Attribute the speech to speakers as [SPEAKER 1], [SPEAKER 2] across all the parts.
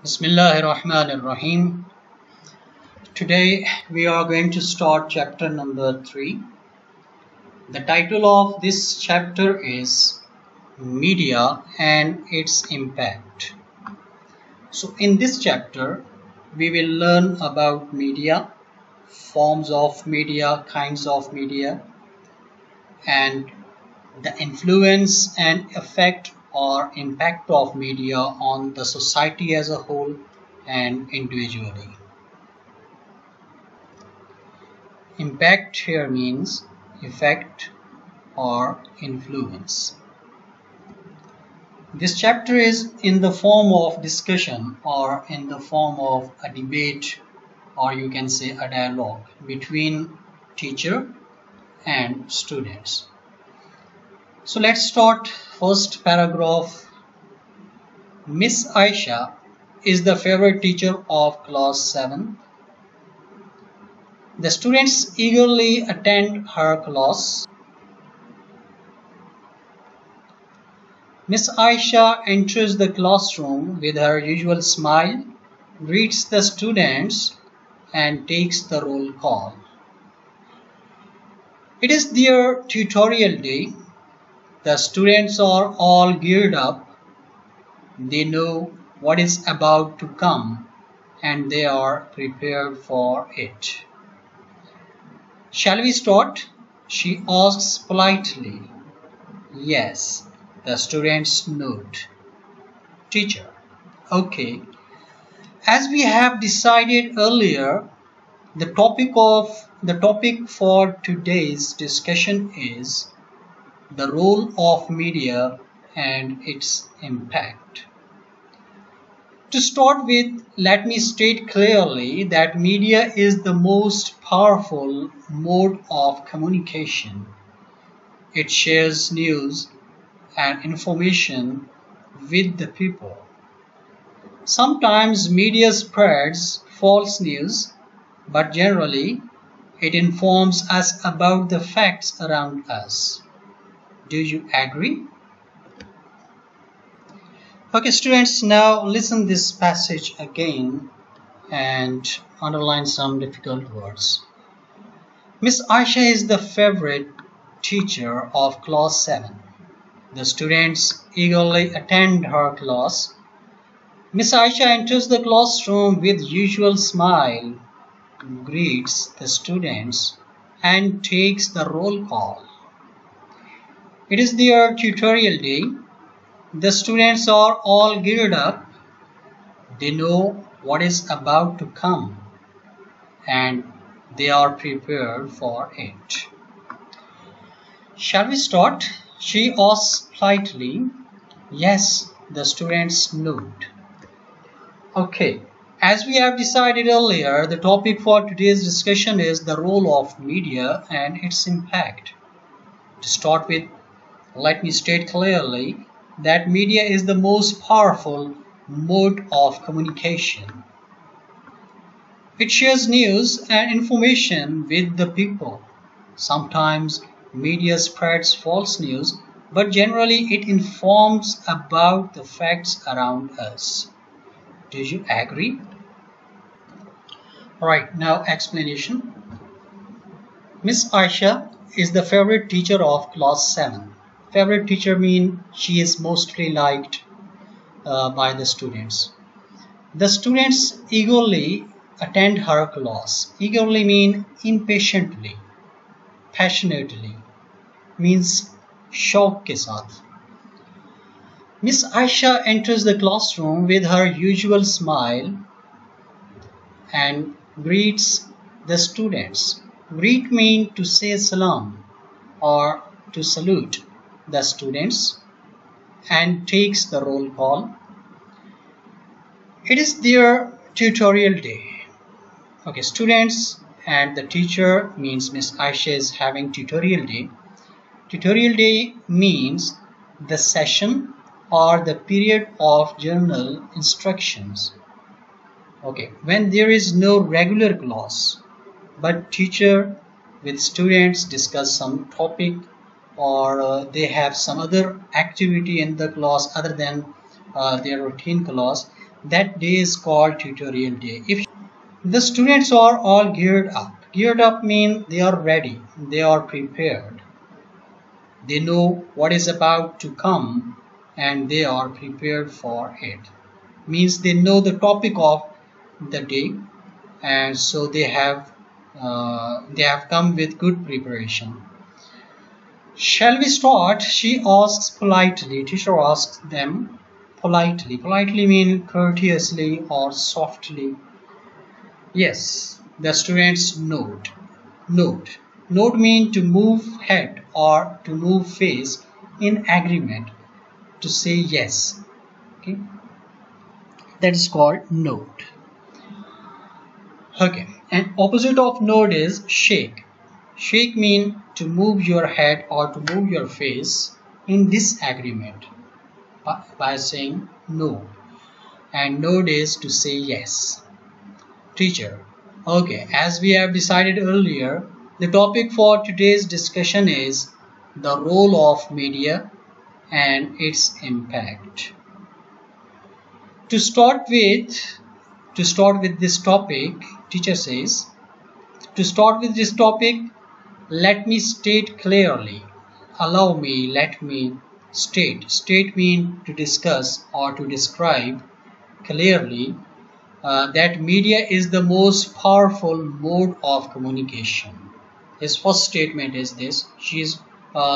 [SPEAKER 1] Bismillahirrahmanirrahim. Today we are going to start chapter number 3. The title of this chapter is Media and its Impact. So in this chapter we will learn about media, forms of media, kinds of media, and the influence and effect or impact of media on the society as a whole and individually. Impact here means effect or influence. This chapter is in the form of discussion or in the form of a debate, or you can say a dialogue between teacher and students. So let's start. First paragraph. Miss Aisha is the favorite teacher of class 7. The students eagerly attend her class. Miss Aisha enters the classroom with her usual smile, greets the students, and takes the roll call. It is their tutorial day. The students are all geared up. They know what is about to come and they are prepared for it. Shall we start? She asks politely. Yes, the students nod. Teacher. Okay. As we have decided earlier, the topic for today's discussion is the role of media and its impact. To start with, let me state clearly that media is the most powerful mode of communication. It shares news and information with the people. Sometimes media spreads false news, but generally it informs us about the facts around us. Do you agree? Okay, students, now listen this passage again and underline some difficult words. Miss Aisha is the favorite teacher of class 7. The students eagerly attend her class. Miss Aisha enters the classroom with usual smile, greets the students, and takes the roll call. It is their tutorial day. The students are all geared up. They know what is about to come and they are prepared for it. Shall we start? She asks politely. Yes, the students nod. Okay, as we have decided earlier, the topic for today's discussion is the role of media and its impact. To start with, let me state clearly that media is the most powerful mode of communication. It shares news and information with the people. Sometimes media spreads false news, but generally it informs about the facts around us. Do you agree? Alright, now explanation. Miss Aisha is the favorite teacher of class 7. Favorite teacher means she is mostly liked by the students. The students eagerly attend her class. Eagerly means impatiently, passionately, means शौक के साथ. Miss Aisha enters the classroom with her usual smile and greets the students. Greet means to say salam or to salute the students and takes the roll call. It is their tutorial day. Okay, students and the teacher means Miss Aisha is having tutorial day. Tutorial day means the session or the period of general instructions. Okay, when there is no regular class, but teacher with students discuss some topic or they have some other activity in the class other than their routine class, That day is called tutorial day. If the students are all geared up means they are ready, they are prepared. They know what is about to come and they are prepared for it. Means they know the topic of the day, and so they have come with good preparation. Shall we start? She asks politely. Teacher asks them politely. Politely means courteously or softly. Yes, the students nod. Nod. Nod means to move head or to move face in agreement, to say yes. Okay, that is called nod. Okay, and opposite of nod is shake. Shake means to move your head or to move your face in disagreement by saying no, and nod is to say yes. Teacher, okay, as we have decided earlier, the topic for today's discussion is the role of media and its impact. To start with this topic, teacher says, to start with this topic, let me state clearly. Allow me, let me state. State means to discuss or to describe clearly that media is the most powerful mode of communication. His first statement is this. She is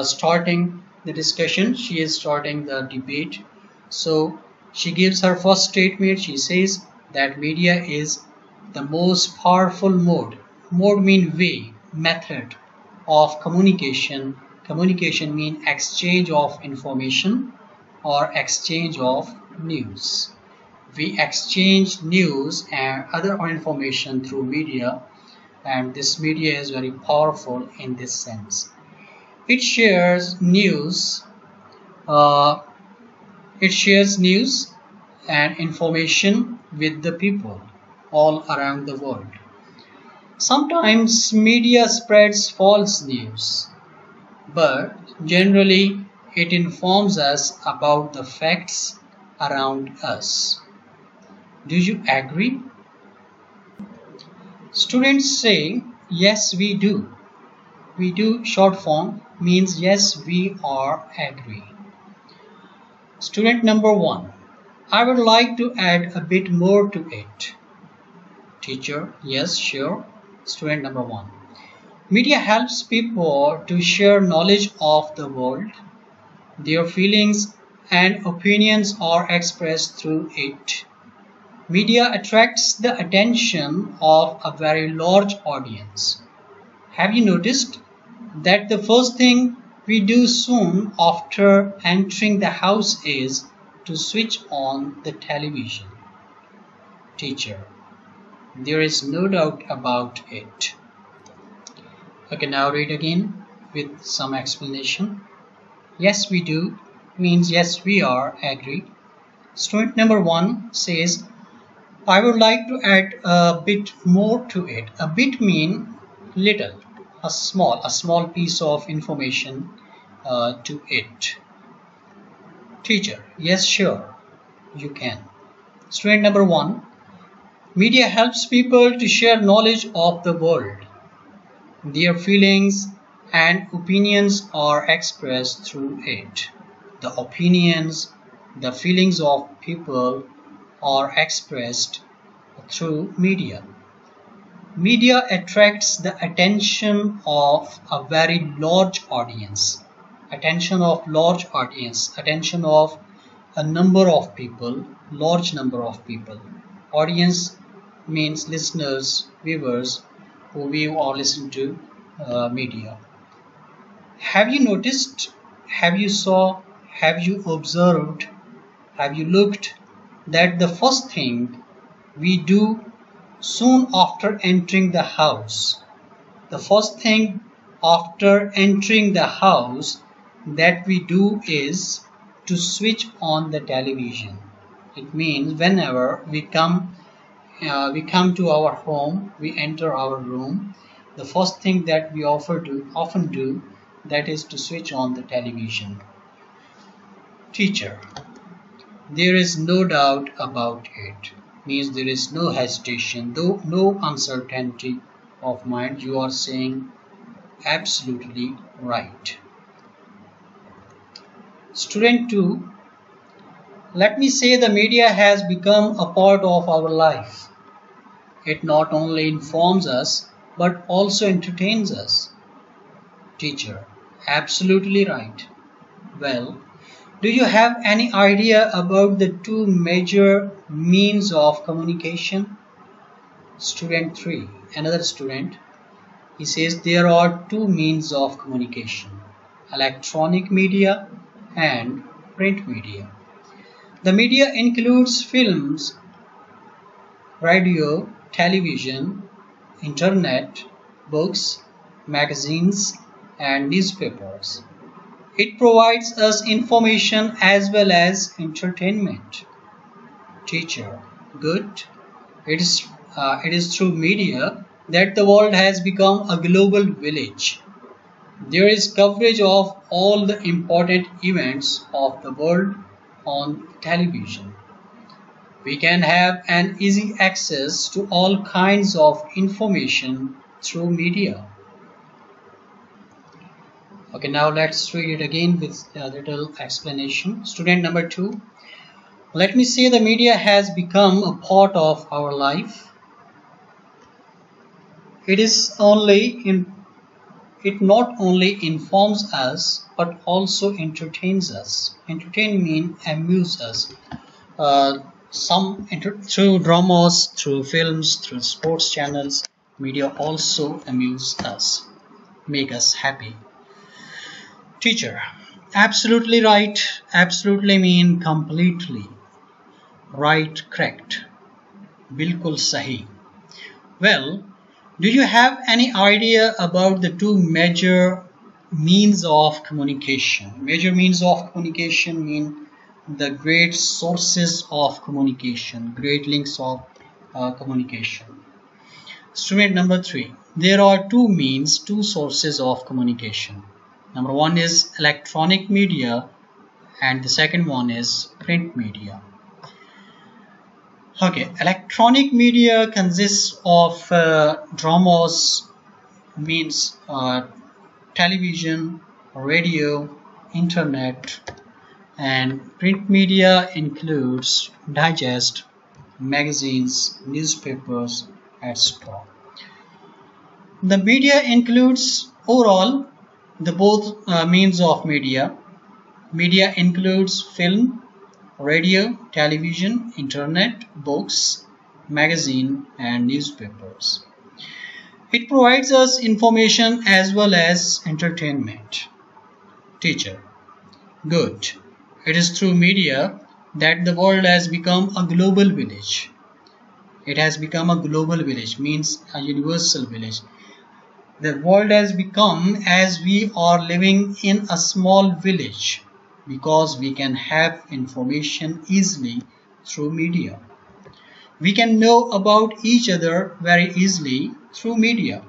[SPEAKER 1] starting the discussion. She is starting the debate. So she gives her first statement. She says that media is the most powerful mode. Mode means way, method of communication. Communication means exchange of information or exchange of news. We exchange news and other information through media, and this media is very powerful in this sense. It shares news. It shares news and information with the people all around the world. Sometimes media spreads false news, but generally it informs us about the facts around us. Do you agree? Students say, yes, we do. We do short form means yes, we are agree. Student number 1, I would like to add a bit more to it. Teacher, yes, sure. Student number 1, media helps people to share knowledge of the world. Their feelings and opinions are expressed through it. Media attracts the attention of a very large audience. Have you noticed that the first thing we do soon after entering the house is to switch on the television? Teacher, there is no doubt about it. Okay, now read again with some explanation. Yes, we do means yes, we are agree. Student number 1 says, I would like to add a bit more to it. A bit mean little, a small piece of information to it. Teacher, yes, sure, you can. Student number 1, media helps people to share knowledge of the world. Their feelings and opinions are expressed through it. The opinions, the feelings of people are expressed through media. Media attracts the attention of a very large audience. Attention of large audience. Attention of a number of people. Large number of people. Audience means listeners, viewers who view or listen to media. Have you noticed? Have you saw? Have you observed? Have you looked that the first thing we do soon after entering the house, the first thing after entering the house that we do is to switch on the television? It means whenever we come to our home, we enter our room, the first thing that we often do, that is to switch on the television. Teacher, There is no doubt about it. Means there is no hesitation, though no uncertainty of mind. You are saying absolutely right. Student 2, let me say the media has become a part of our life. It not only informs us but also entertains us. Teacher, absolutely right. Well, do you have any idea about the two major means of communication? Student 3, another student, he says there are two means of communication, electronic media and print media. The media includes films, radio, television, internet, books, magazines, and newspapers. It provides us information as well as entertainment. Teacher, good. It is through media that the world has become a global village. There is coverage of all the important events of the world on television. We can have an easy access to all kinds of information through media. Okay, now let's read it again with a little explanation. Student number 2, let me say the media has become a part of our life. It not only informs us but also entertains us. Entertain means amuse us. Through dramas, through films, through sports channels, media also amuse us, make us happy. Teacher, absolutely right. Absolutely mean completely. Right, correct. Bilkul sahi. Well, do you have any idea about the two major means of communication? Major means of communication mean the great sources of communication, great links of communication. Student number 3, there are two sources of communication. Number 1 is electronic media and the second one is print media. Okay, electronic media consists of dramas, means television, radio, internet, and print media includes digest, magazines, newspapers, etc. The media includes overall the both means of media. Media includes film, radio, television, internet, books, magazine, and newspapers. It provides us information as well as entertainment. Teacher, good. It is through media that the world has become a global village. It has become a global village, means a universal village. The world has become as we are living in a small village because we can have information easily through media. We can know about each other very easily through media.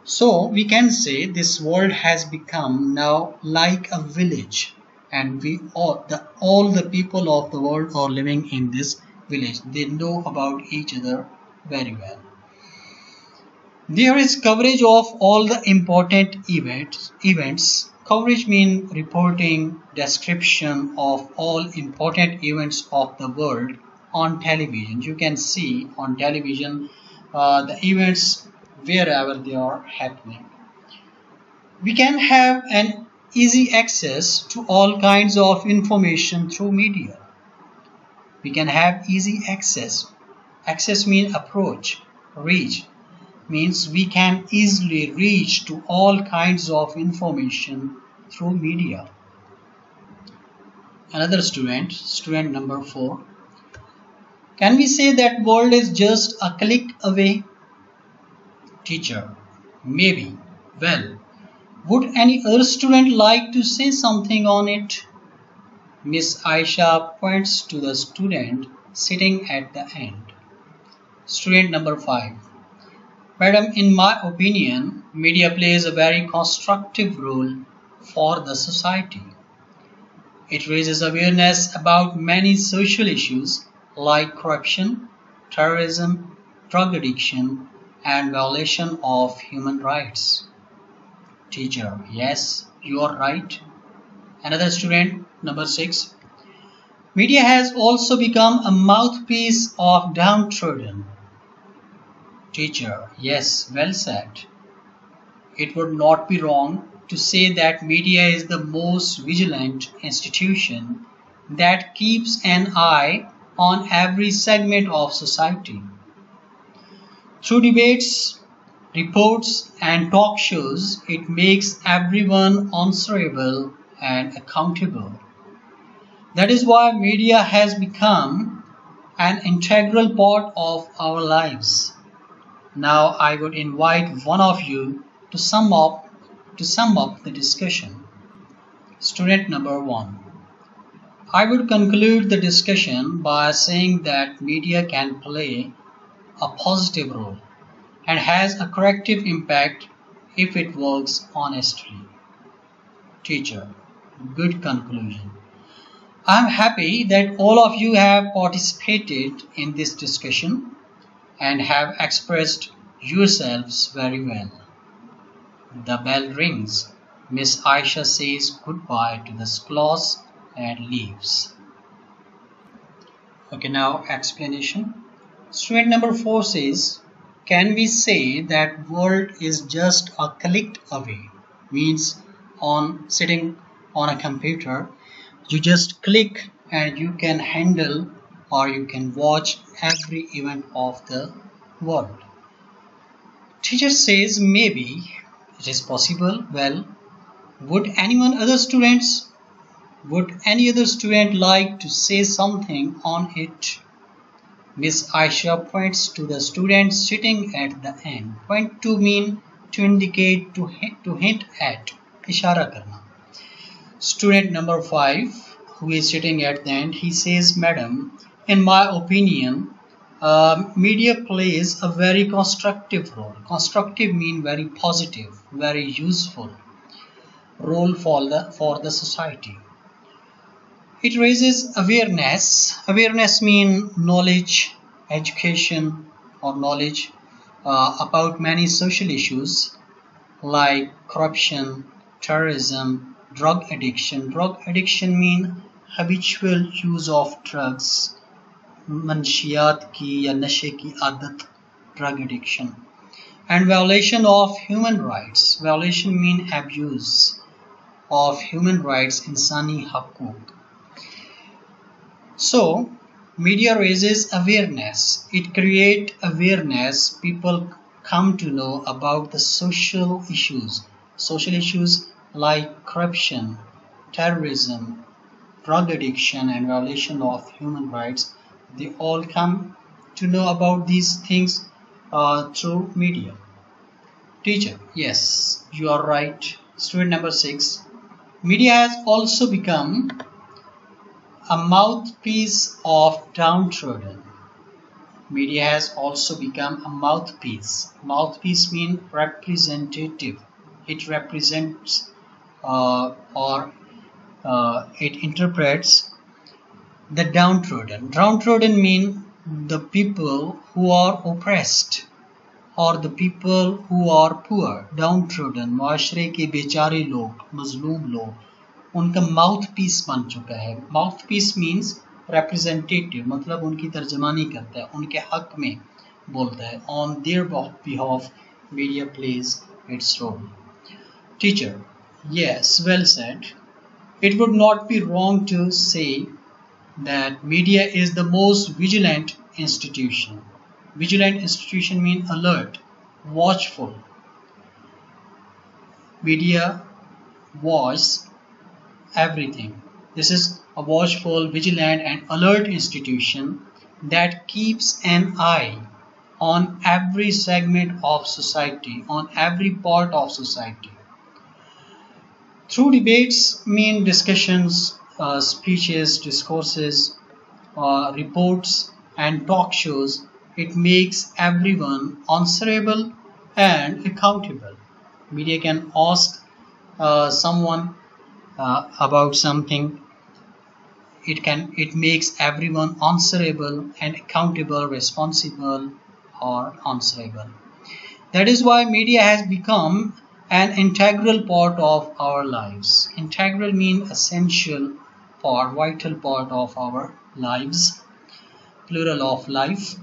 [SPEAKER 1] So we can say this world has become now like a village, and all the people of the world are living in this village. They know about each other very well. There is coverage of all the important events. Coverage means reporting, description of all important events of the world on television. You can see on television the events wherever they are happening. We can have an easy access to all kinds of information through media. We can have easy access. Access means approach, reach. Means we can easily reach to all kinds of information through media. Another student, student number 4. Can we say that world is just a click away? Teacher, maybe. Well, would any other student like to say something on it? Miss Aisha points to the student sitting at the end. Student number 5. Madam, in my opinion, media plays a very constructive role for the society. It raises awareness about many social issues like corruption, terrorism, drug addiction, and violation of human rights. Teacher, yes, you are right. Another student, number 6. Media has also become a mouthpiece of downtrodden. Teacher, yes, well said. It would not be wrong to say that media is the most vigilant institution that keeps an eye on every segment of society. Through debates, reports, and talk shows, it makes everyone answerable and accountable. That is why media has become an integral part of our lives. Now I would invite one of you to sum up the discussion. Student number 1. I would conclude the discussion by saying that media can play a positive role and has a corrective impact if it works honestly. Teacher, good conclusion. I am happy that all of you have participated in this discussion and have expressed yourselves very well. The bell rings. Miss Aisha says goodbye to the class and leaves. Okay, now explanation. Student number 4 says, can we say that world is just a click away? Means on sitting on a computer, you just click and you can handle or you can watch every event of the world. Teacher says maybe it is possible. Well, would any other student like to say something on it? Miss Aisha points to the student sitting at the end. Point to mean to indicate, to hint at, ishara karna. Student number 5, who is sitting at the end, he says, Madam, in my opinion, media plays a very constructive role. Constructive mean very positive, very useful role for the society. It raises awareness. Awareness mean knowledge, education or knowledge about many social issues like corruption, terrorism, drug addiction. Drug addiction mean habitual use of drugs, manshiyat ki ya nashe ki adat, drug addiction. And violation of human rights. Violation mean abuse of human rights, insani haqooq. So, media raises awareness. It creates awareness. People come to know about the social issues. Social issues like corruption, terrorism, drug addiction and violation of human rights. They all come to know about these things through media. Teacher, yes, you are right. Student number 6. Media has also become a mouthpiece of downtrodden. Media has also become a mouthpiece. Mouthpiece means representative. It represents it interprets the downtrodden. Downtrodden mean the people who are oppressed or the people who are poor. Downtrodden, मुआशरे के बेचारे लोग, मजलूम लोग, उनका mouth piece बन चुका है. माउथ पीस मीन्स representative, मतलब उनकी तर्जमानी करता है, उनके हक में बोलता है. On their behalf, media plays its role. Teacher, yes, well said. It would not be wrong to say that media is the most vigilant institution. Vigilant institution means alert, watchful. Media watch everything. This is a watchful, vigilant and alert institution that keeps an eye on every segment of society, on every part of society. Through debates mean discussions, speeches, discourses, reports and talk shows, it makes everyone answerable and accountable. Media can ask someone about something it makes everyone answerable and accountable, responsible, or answerable. That is why media has become an integral part of our lives. Integral means essential part, vital part of our lives, plural of life.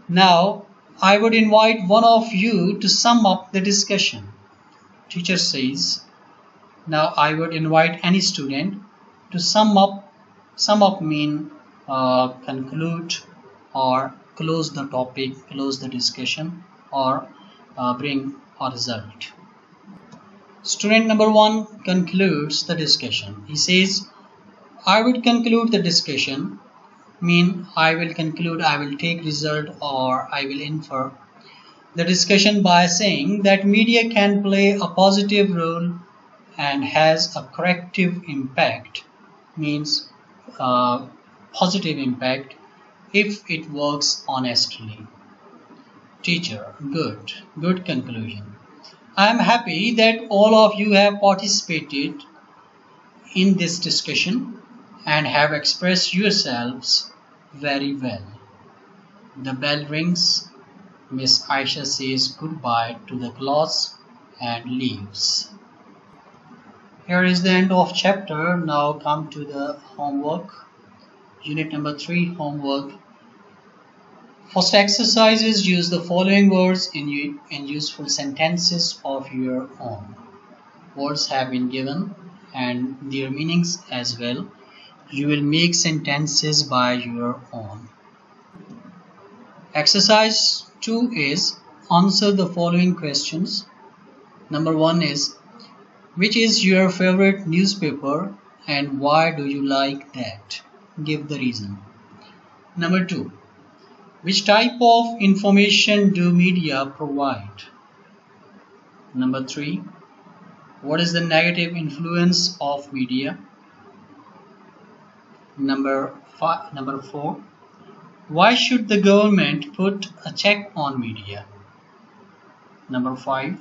[SPEAKER 1] Now, I would invite one of you to sum up the discussion. Teacher says, now I would invite any student to sum up. Sum up mean conclude or close the topic, close the discussion, or bring a result. Student number 1 concludes the discussion. He says, I would conclude the discussion, mean I will conclude, I will take result, or I will infer the discussion by saying that media can play a positive role and has a corrective impact, means positive impact if it works honestly. Teacher, good conclusion. I am happy that all of you have participated in this discussion and have expressed yourselves very well. The bell rings. Miss Aisha says goodbye to the class and leaves. Here is the end of chapter. Now come to the homework. Unit number 3, homework. First exercise is use the following words in useful sentences of your own. Words have been given and their meanings as well. You will make sentences by your own. Exercise 2 is answer the following questions. Number 1 is, which is your favorite newspaper and why do you like that? Give the reason. Number 2, which type of information do media provide? Number 3, what is the negative influence of media? Number 4, why should the government put a check on media? Number 5,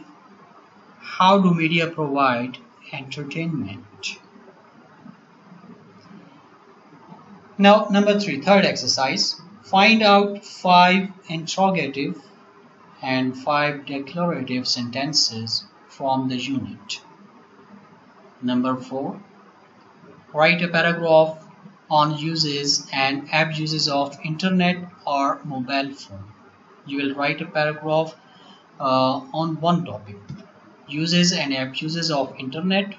[SPEAKER 1] how do media provide entertainment? Now, number 3, third exercise. Find out 5 interrogative and 5 declarative sentences from the unit. Number 4, write a paragraph on uses and abuses of internet or mobile phone. You will write a paragraph on one topic, uses and abuses of internet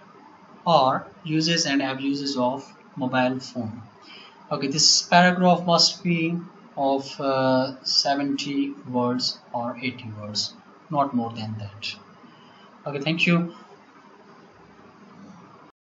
[SPEAKER 1] or uses and abuses of mobile phone. Okay, this paragraph must be of 70 words or 80 words, not more than that. Okay, thank you.